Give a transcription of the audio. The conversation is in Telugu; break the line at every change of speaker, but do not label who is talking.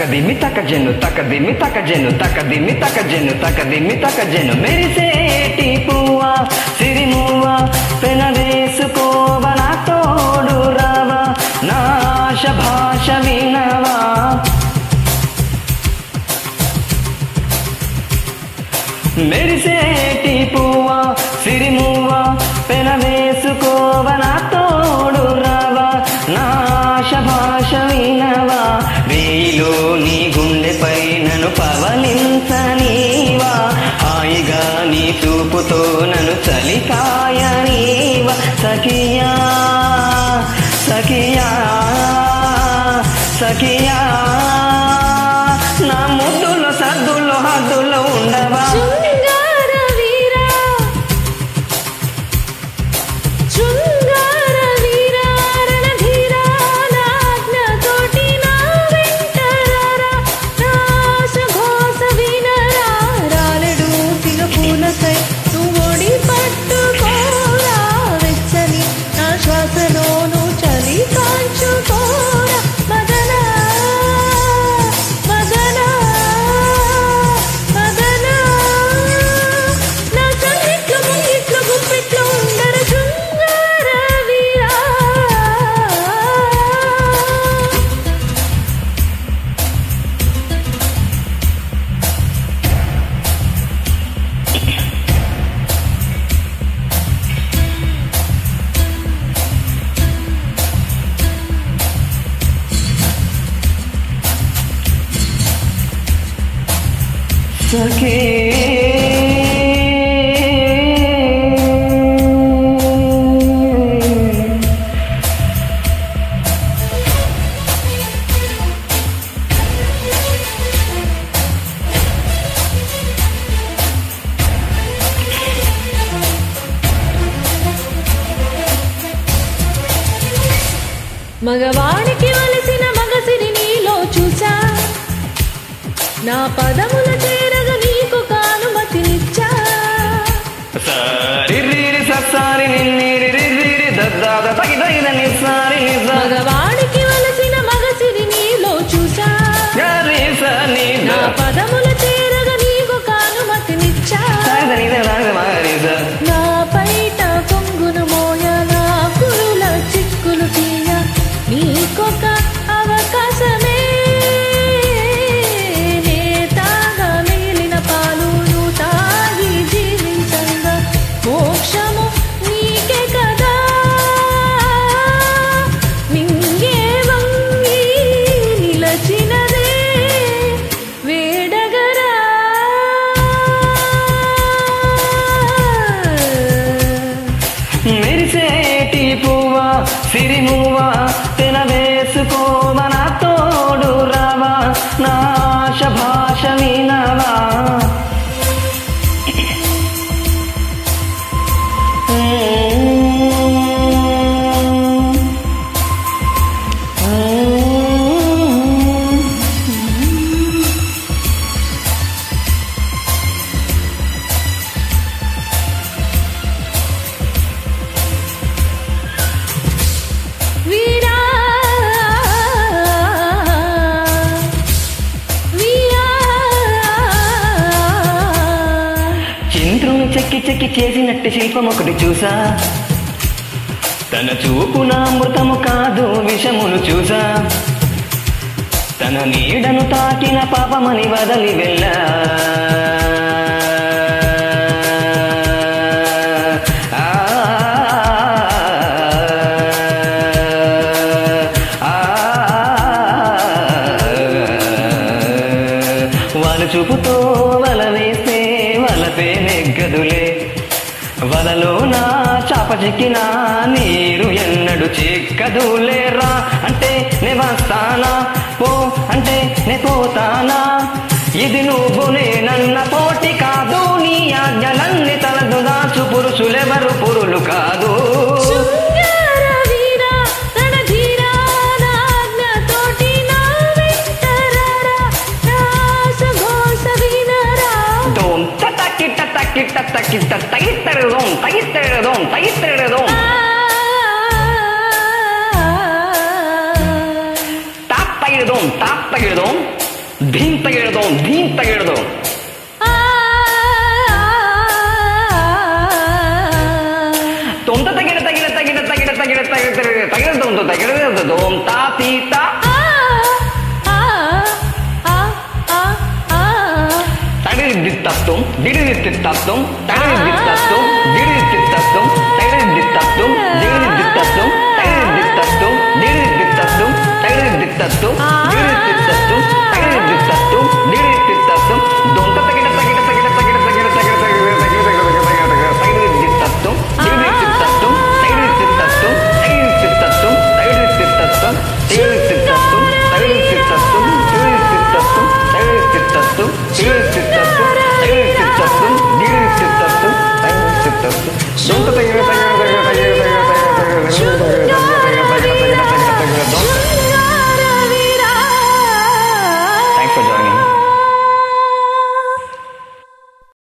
తకదిమి తకజెను తకదిమి తకజెను తకదిమి తకజెను తకదిమి తకజెను మెరిసేటి పువ్వా సిరిమువ్వా పెన వేసుకోవ నా తోడు రావా నా ఆశ భాష వినవా మెరిసేటి పువ్వా సిరిమువ్వా పెన వేసుకోవ నా తోడు రావా నా ఆశ భాష వినవా రేయిలో నీ గుండెపై నన్ను పవలించనీవా హాయిగా నీ చూపుతో నన్ను చలికాయనీవా సఖియా సఖియా సఖియా నా ముద్దులో సద్దులో హద్దులో ఉండవా సఖీ
మగవాడికి వలసిన మగసిరి నీలో చూసా నా పదముల చేరగ నీకు కానుమతినిచ్చా మగవాడికి వలసిన మగసిరి నీలో చూసా నా పదముల చేరగ నీకు కానుమతినిచ్చా నా పైట కొంగును మోయ నా కురుల చిక్కులు తీయ నీకొక అవకాశమే
మెరిసేటి పువ్వా సిరిమువ్వా తెన వేసుకోవ నా తోడు రావా నా ఆశ భాష వినవా చెక్కి చెక్కి చేసినట్టు శిల్పం ఒకటి చూసా తన చూపున అమృతము కాదు విషమును చూసా తన నీడను తాకిన పాపమని వదలి వెళ్ళా వాళ్ళ చూపుతో వల వేస్తే వలపే నెగ్గదులే వలలో నా చాప చిక్కినా నీరు ఎన్నడు చిక్కదులేరా అంటే నే వస్తానా పో అంటే నే పోతానా ఇది నువ్వు నేనన్న పోటీ కాదు నీ ఆజ్ఞలన్నీ తలదు దాచు పురుషులెవరు పురులు కాదు తాప్ తగిడదోం ಧೀಂ ತಗೆಡ್ದು ತೊಂದ ತಗೆಡ್ದು ದೋಂ ತಾ ತೀತ ತಡಿದಿತ್ತತ್ತುಂ ದಿಡಿದಿತ್ತಿತ್ತತ್ತುಂ ತಡಿದಿತ್ತತ್ತುಂ ದಿಡಿದಿತ್ತಿತ್ತತ್ತುಂ ತಡಿದಿತ್ತತ್ತುಂ ದಿಡಿದಿತ್ತಿತ್ತತ್ತುಂ ತಡಿದಿತ್ತತ್ತುಂ ದಿಡಿದಿತ್ತಿತ್ತತ್ತುಂ ತಡಿದಿತ್ತತ್ತುಂ ದಿಡಿದಿತ್ತಿತ್ತತ್ತುಂ